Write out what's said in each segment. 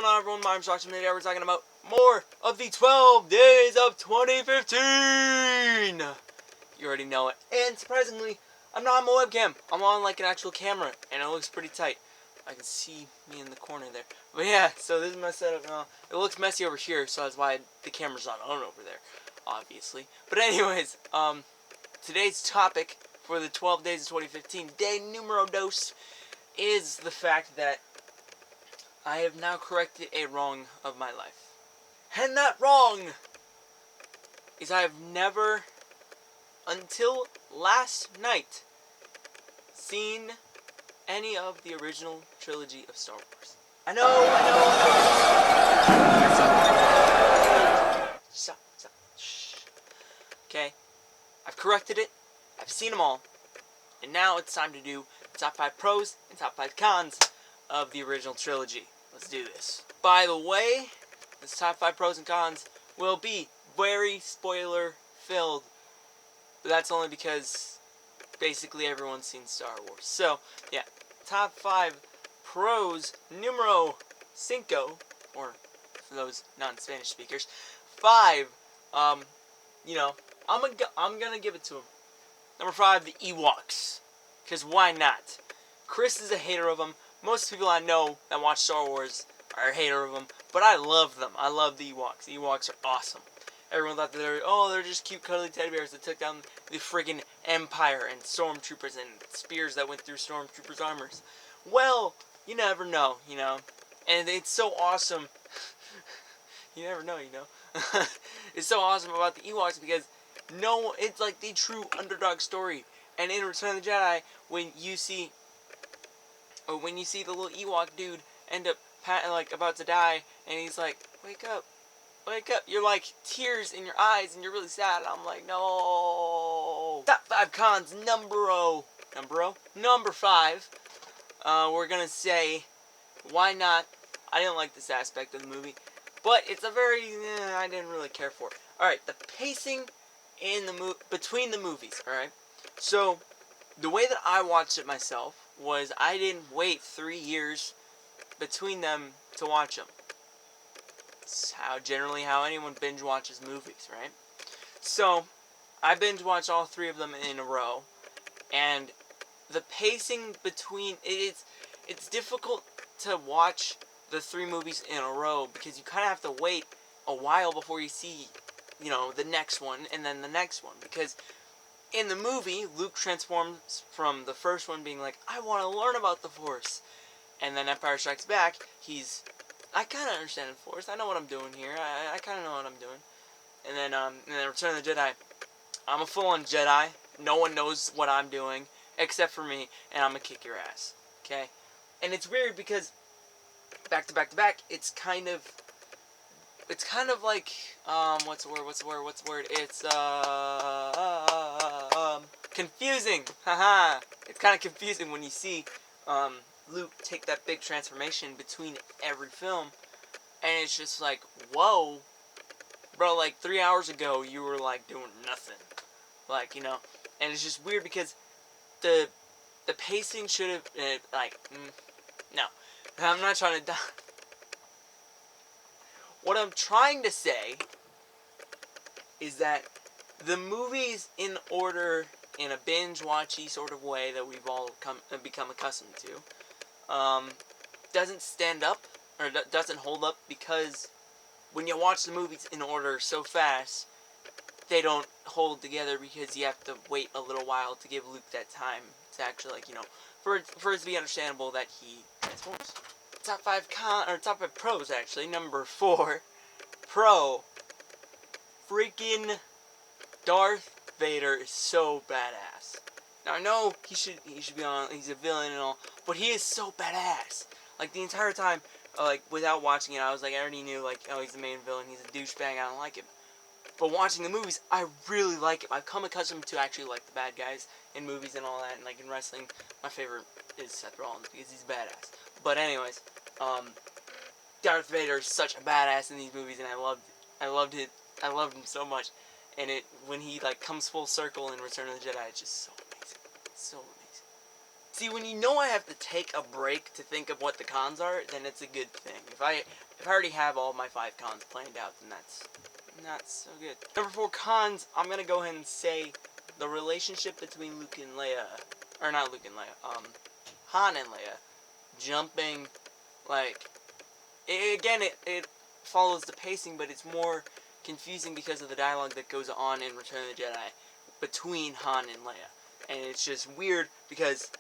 going on, everyone? My name's Rockerzzoom. Today we're talking about more of the 12 days of 2015. You already know it. And surprisingly, I'm not on my webcam. I'm on like an actual camera, and it looks pretty tight. I can see me in the corner there. But yeah, so this is my setup now. It looks messy over here, so that's why the camera's not on over there, obviously. But anyways, today's topic for the 12 days of 2015, day numero dos, is the fact that I have now corrected a wrong of my life. And that wrong is I have never, until last night, seen any of the original trilogy of Star Wars. I know. Stop. Shh. Okay, I've corrected it. I've seen them all. And now it's time to do the top 5 pros and top 5 cons of the original trilogy. Let's do this. By the way, this top 5 pros and cons will be very spoiler filled. But that's only because basically everyone's seen Star Wars. So, yeah. Top 5 pros numero cinco, or for those non-Spanish speakers, 5, I'm gonna give it to him. Number 5, the Ewoks. Because why not? Chris is a hater of them. Most people I know that watch Star Wars are a hater of them. But I love them. I love the Ewoks. The Ewoks are awesome. Everyone thought that they're just cute cuddly teddy bears that took down the friggin' Empire and stormtroopers and spears that went through stormtroopers' armors. Well, you never know, And it's so awesome. You never know, It's so awesome about the Ewoks because it's like the true underdog story. And in Return of the Jedi, when you see the little Ewok dude end up about to die, and he's like, wake up, you're like tears in your eyes, and you're really sad. I'm like, no. Top 5 cons, number 5. We're gonna say, why not? I didn't like this aspect of the movie, but it's a very, I didn't really care for it. Alright, the pacing in between the movies, alright? So, the way that I watched it myself was I didn't wait 3 years between them to watch them. It's generally how anyone binge watches movies, right? So, I binge watched all 3 of them in a row, and the pacing between it's difficult to watch the 3 movies in a row because you kind of have to wait a while before you see, the next one and then the next one, because in the movie, Luke transforms from the first one being like, I want to learn about the Force. And then Empire Strikes Back, I kind of understand the Force. I know what I'm doing here. I kind of know what I'm doing. And then Return of the Jedi, I'm a full-on Jedi. No one knows what I'm doing except for me, and I'm going to kick your ass. Okay? And it's weird because back to back, it's kind of like, what's the word? It's, confusing. Haha. It's kind of confusing when you see, Luke take that big transformation between every film, and it's just like, whoa, bro, like 3 hours ago, you were, like, doing nothing. Like, and it's just weird because the pacing should have, no. I'm not trying to What I'm trying to say is that the movies in order, in a binge-watchy sort of way that we've all become accustomed to, doesn't stand up, or doesn't hold up, because when you watch the movies in order so fast, they don't hold together because you have to wait a little while to give Luke that time to actually, for it to be understandable that he transforms. Top 5 pros, actually. Number 4, pro. Freaking Darth Vader is so badass. Now, I know he should be on, he's a villain and all, but he is so badass. Like, the entire time, without watching it, I was like, I already knew, oh, he's the main villain, he's a douchebag, I don't like him. But watching the movies, I really like him. I've come accustomed to actually like the bad guys in movies and all that, and in wrestling, my favorite is Seth Rollins because he's badass. But anyways, Darth Vader is such a badass in these movies, and I loved him so much. And when he comes full circle in Return of the Jedi, it's just so amazing. It's so amazing. See, when you know I have to take a break to think of what the cons are, then it's a good thing. If I already have all my 5 cons planned out, then that's not so good. Number 4 cons, I'm gonna go ahead and say the relationship between Luke and Leia, or not Luke and Leia, Han and Leia, jumping, like, it follows the pacing, but it's more confusing because of the dialogue that goes on in Return of the Jedi between Han and Leia. And it's just weird because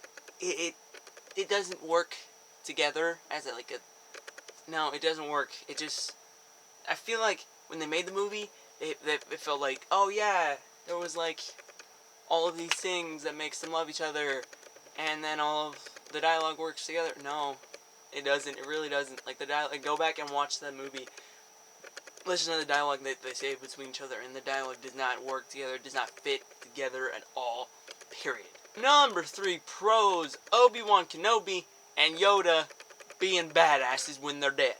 it doesn't work together as no, it doesn't work. It just, I feel like when they made the movie, it felt like, oh yeah, there was like all of these things that makes them love each other, and then all of the dialogue works together. No, it doesn't. It really doesn't. Like, the dialogue, go back and watch that movie. Listen to the dialogue that they say between each other, and the dialogue does not work together, does not fit together at all, period. Number 3 pros, Obi-Wan Kenobi and Yoda being badasses when they're dead.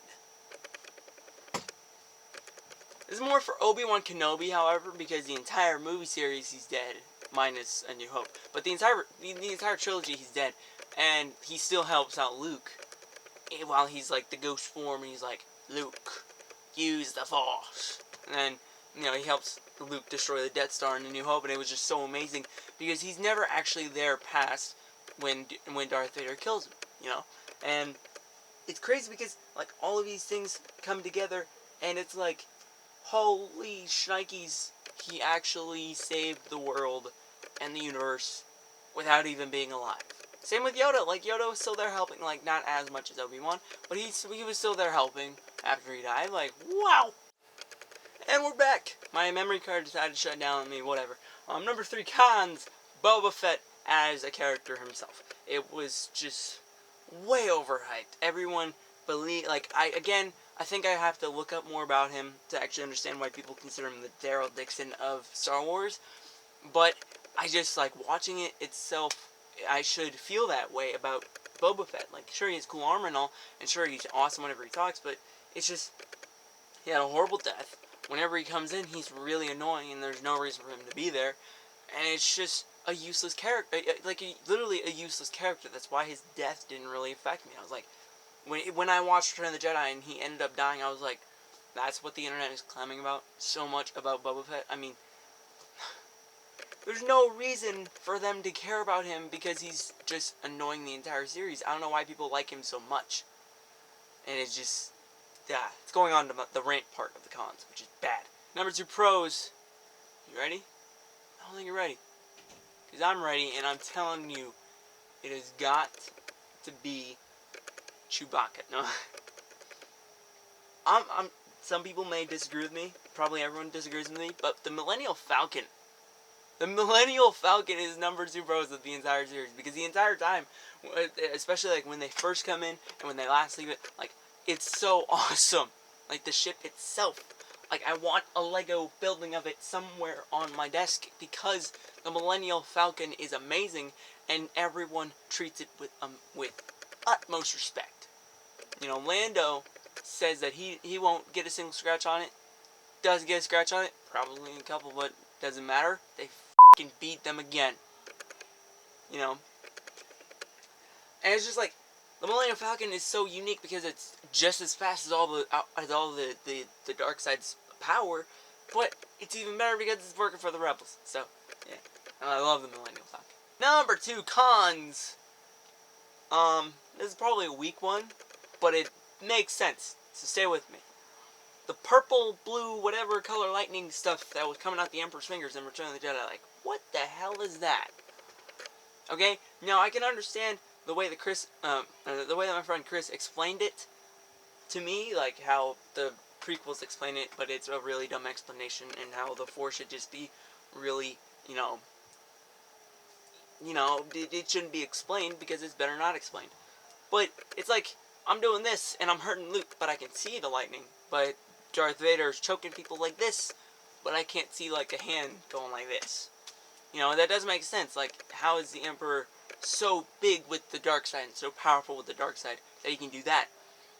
This is more for Obi-Wan Kenobi, however, because the entire movie series he's dead, minus A New Hope. But the entire trilogy he's dead, and he still helps out Luke while he's like the ghost form, and he's like, Luke, use the Force. And then, you know, he helps Luke destroy the Death Star in A New Hope, and it was just so amazing because he's never actually there past when Darth Vader kills him, you know? And it's crazy because, like, all of these things come together, and it's like, holy shnikes, he actually saved the world and the universe without even being alive. Same with Yoda. Like, Yoda was still there helping, like, not as much as Obi-Wan, but he was still there helping after he died. Like, wow! And we're back. My memory card decided to shut down on me, whatever. Number 3 cons, Boba Fett as a character himself. It was just way overhyped. Everyone believed, like, I think I have to look up more about him to actually understand why people consider him the Daryl Dixon of Star Wars. But I just, like, watching it itself, I should feel that way about Boba Fett. Like, sure, he has cool armor and all, and sure, he's awesome whenever he talks, but it's just, he had a horrible death. Whenever he comes in, he's really annoying, and there's no reason for him to be there. And it's just a useless character, like, literally a useless character. That's why his death didn't really affect me. I was like, when I watched Return of the Jedi and he ended up dying, I was like, that's what the internet is clamming about so much about Boba Fett. I mean, there's no reason for them to care about him because he's just annoying the entire series. I don't know why people like him so much. And it's just, yeah, it's going on to the rant part of the cons, which is bad. Number 2 pros. You ready? I don't think you're ready. Because I'm ready, and I'm telling you, it has got to be Chewbacca. No. Some people may disagree with me. Probably everyone disagrees with me. But the Millennial Falcon. The Millennial Falcon is number 2 pros of the entire series. Because the entire time, especially like when they first come in and when they last leave it, like, it's so awesome. Like, the ship itself. Like, I want a Lego building of it somewhere on my desk because the Millennial Falcon is amazing and everyone treats it with utmost respect. You know, Lando says that he won't get a single scratch on it. Does get a scratch on it, probably a couple, but doesn't matter. They fucking beat them again. You know? And it's just like, the Millennium Falcon is so unique because it's just as fast as all the dark side's power, but it's even better because it's working for the Rebels. So, yeah. I love the Millennium Falcon. Number 2 cons. This is probably a weak one, but it makes sense. So stay with me. The purple, blue, whatever color lightning stuff that was coming out the Emperor's fingers in Return of the Jedi, like, what the hell is that? Okay, now I can understand the way that the way that my friend Chris explained it to me, like how the prequels explain it, but it's a really dumb explanation, and how the Force should just be really, it shouldn't be explained because it's better not explained. But it's like, I'm doing this and I'm hurting Luke, but I can see the lightning. But Darth Vader's choking people like this, but I can't see like a hand going like this. You know, that doesn't make sense. Like, how is the Emperor so big with the dark side and so powerful with the dark side that he can do that?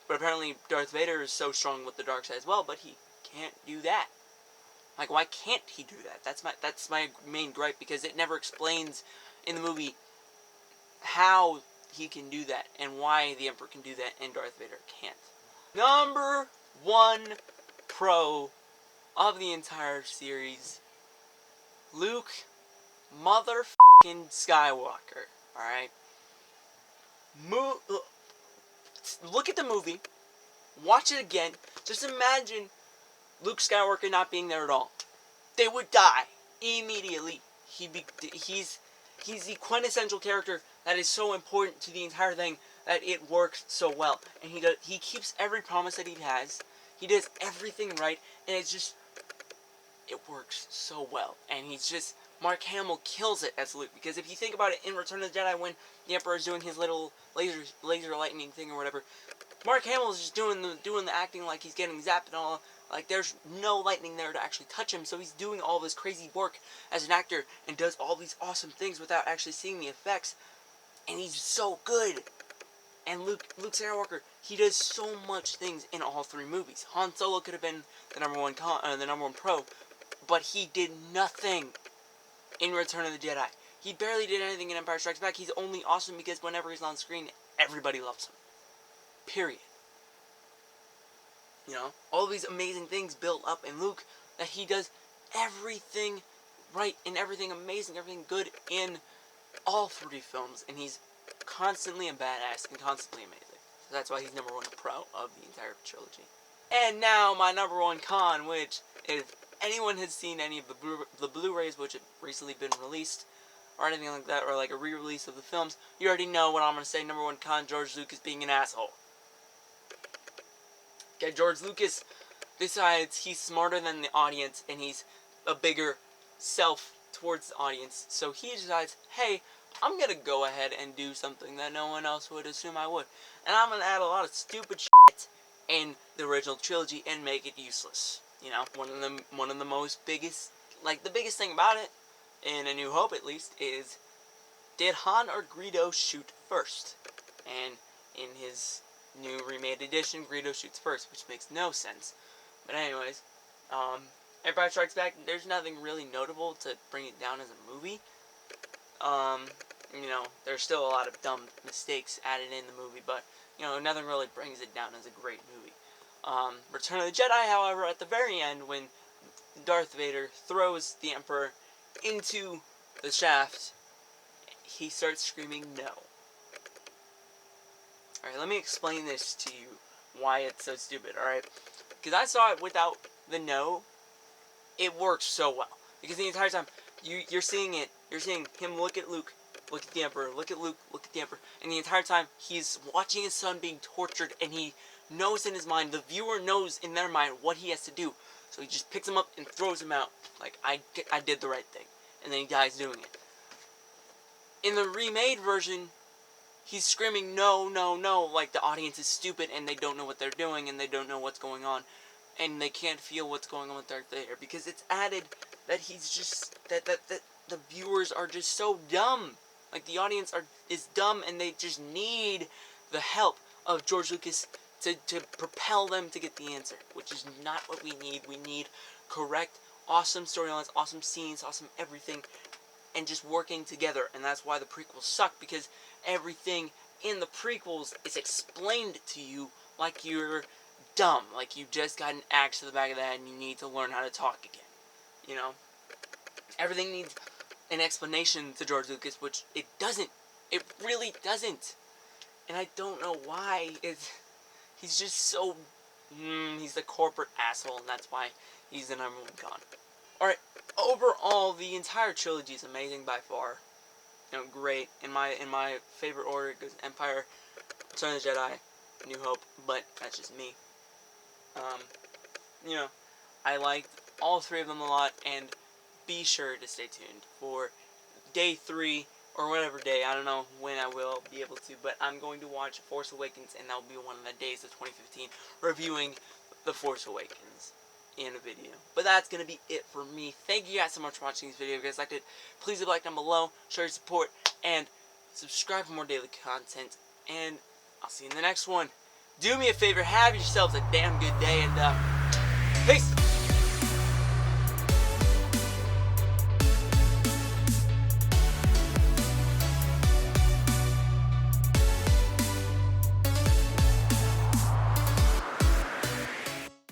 But apparently Darth Vader is so strong with the dark side as well, but he can't do that. Like, why can't he do that? That's my main gripe, because it never explains in the movie how he can do that and why the Emperor can do that and Darth Vader can't. Number one pro of the entire series, Luke motherfucking Skywalker. Alright? Look at the movie. Watch it again. Just imagine Luke Skywalker not being there at all. They would die immediately. He's the quintessential character that is so important to the entire thing that it works so well. And he keeps every promise that he has. He does everything right, and it works so well. And Mark Hamill kills it as Luke, because if you think about it, in Return of the Jedi, when the Emperor is doing his little laser lightning thing or whatever, Mark Hamill is just doing the acting like he's getting zapped and all. Like, there's no lightning there to actually touch him, so he's doing all this crazy work as an actor and does all these awesome things without actually seeing the effects. And he's so good. And Luke Skywalker, he does so much things in all three movies. Han Solo could have been the number one pro, but he did nothing in Return of the Jedi. He barely did anything in Empire Strikes Back. He's only awesome because whenever he's on screen, everybody loves him. Period. You know, all these amazing things built up in Luke, that he does everything right and everything amazing, everything good in all three films, and he's constantly a badass and constantly amazing. So that's why he's number one pro of the entire trilogy. And now my number one con, which, if anyone has seen any of the Blu-rays which have recently been released, or anything like that, or like a re-release of the films, you already know what I'm going to say. Number one con, George Lucas being an asshole. Okay, George Lucas decides he's smarter than the audience, and he's a bigger self towards the audience. So he decides, hey, I'm going to go ahead and do something that no one else would assume I would. And I'm going to add a lot of stupid shit in the original trilogy and make it useless. You know, one of the most biggest, like the biggest thing about it, in A New Hope at least, is did Han or Greedo shoot first? And in his new remade edition, Greedo shoots first, which makes no sense. But anyways, Empire Strikes Back, there's nothing really notable to bring it down as a movie. You know, there's still a lot of dumb mistakes added in the movie, but, you know, nothing really brings it down as a great movie. Return of the Jedi, however, at the very end, when Darth Vader throws the Emperor into the shaft, he starts screaming no. Alright, let me explain this to you, why it's so stupid, alright? Because I saw it without the no, it works so well. Because the entire time, you're seeing him look at Luke, look at the Emperor, look at Luke, look at the Emperor, and the entire time, he's watching his son being tortured, and he knows in his mind, the viewer knows in their mind what he has to do. So he just picks him up and throws him out, like, I did the right thing. And then he dies doing it. In the remade version, he's screaming, no, no, no, like the audience is stupid and they don't know what they're doing and they don't know what's going on. And they can't feel what's going on with Darth Vader. Because it's added that he's just, that the viewers are just so dumb. Like, the audience is dumb and they just need the help of George Lucas to propel them to get the answer. Which is not what we need. We need correct, awesome storylines, awesome scenes, awesome everything, and just working together. And that's why the prequels suck, because everything in the prequels is explained to you like you're dumb, like you just got an axe to the back of the head and you need to learn how to talk again. You know? Everything needs an explanation to George Lucas, which it doesn't. It really doesn't. And I don't know why. He's just so... he's the corporate asshole, and that's why he's the number one con. Alright, overall, the entire trilogy is amazing by far. You know, great. In my favorite order, it goes Empire, Return of the Jedi, New Hope, but that's just me. You know, I liked all three of them a lot, and be sure to stay tuned for day 3, or whatever day, I don't know when I will be able to, but I'm going to watch Force Awakens, and that will be one of the days of 2015, reviewing The Force Awakens in a video. But that's going to be it for me. Thank you guys so much for watching this video. If you guys liked it, please leave a like down below, show your support, and subscribe for more daily content, and I'll see you in the next one. Do me a favor, have yourselves a damn good day, and peace!